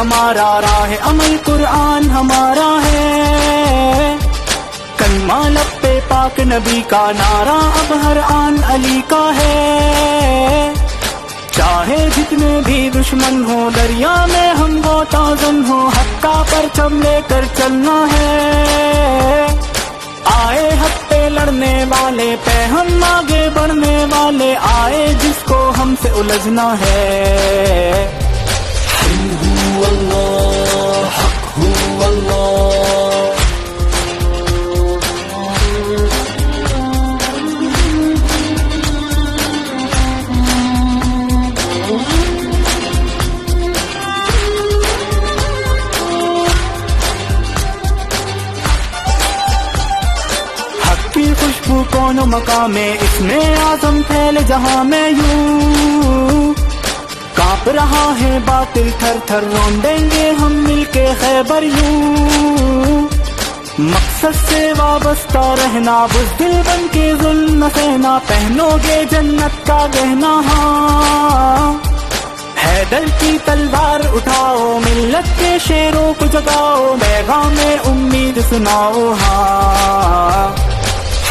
ہمارا، راہ عمل قرآن ہمارا ہے، کلمہ لب پہ پاک نبی کا، نعرہ اب ہر آن علی کا ہے، چاہے جتنے بھی دشمن ہو، دریا میں ہم وہ تازن ہو، حق کا پرچم لے کر چلنا ہے، آئے حق پہ لڑنے والے، پہ ہم آگے بڑھنے والے، آئے جس کو ہم سے الجھنا ہے، هو اللہ حق هو اللہ خوشبو کون مقام میں اس میں اعظم پھیل جہاں میں، یوں کانپ رہا ہے باطل تھر تھر، روندیں گے ہم مل کے خیبر، یوں مقصد سے وابستہ رہنا، بزدل بن کے ظلم نہ سہنا، پہنو گے جنت کا گہنا، ہاں حیدر کی تلوار اٹھاؤ، ملت کے شیروں کو جگاؤ، پیغام امید سناؤ، ہاں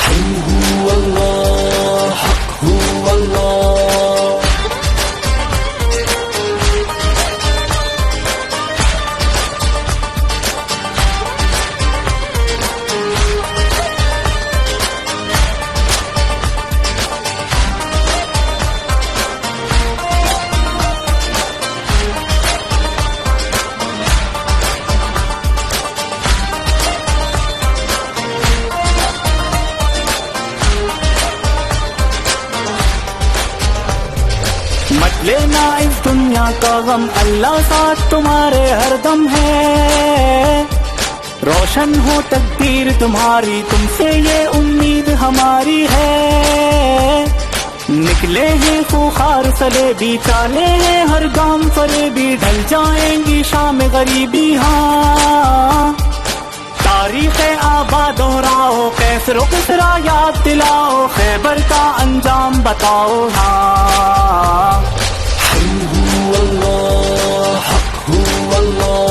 هو اللہ حق هو اللہ مت لینا اس دنیا کا غم، اللہ ساتھ تمہارے ہر دم ہے، روشن ہو تقدیر تمہاری، تم سے یہ امید ہماری ہے، نکلے ہیں خوخار سلیبی، چالے ہیں ہر گام فریبی، ڈھل جائیں گی شام غریبی، ہاں تاریخ آباد دہراؤ، کیسر و کسرا یاد دلاؤ، خیبر کا انجام بتاؤ، ہاں هو اللہ حق هو اللہ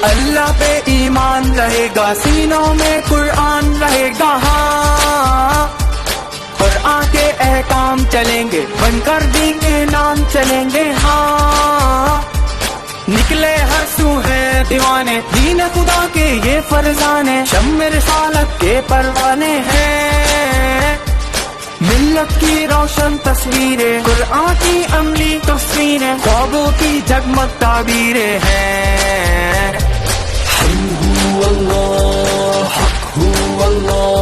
اللہ پہ ایمان رہے گا، سینوں میں قرآن رہے گا، ہاں قرآن کے احکام چلیں گے، بن کر دین کے نام چلیں گے، ہاں نکلے ہر سو ہے دیوانے، دین خدا کے یہ فرزانے، شم رسالت کے پروانے ہیں، ملت کی روشن تصویریں، قرآن کی عملی تصویریں، خوابوں کی جگمگ تعبیریں ہیں، هو اللہ حق هو اللہ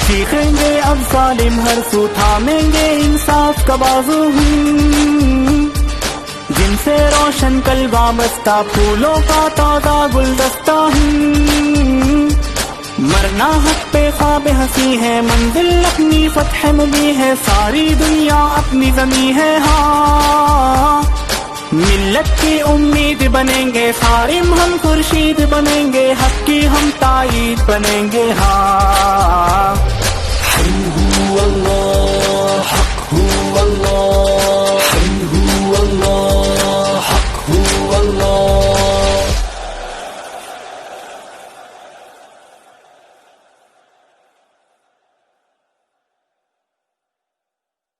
سیکھیں گے اب ظالم ہر سو، تھامیں گے انصاف کا بازو، جن سے روشن کل وابستہ، پھولوں کا تازہ گلدستہ، مرنا حق پہ خواب ہنسی ہے، منزل اپنی فتح مبی ہے، ساری دنیا اپنی زمیں ہے، ہاں ملت کی امید بنیں گے، صارم ہم خورشید بنیں گے، حق کی ہم تائید بنیں گے، ہاں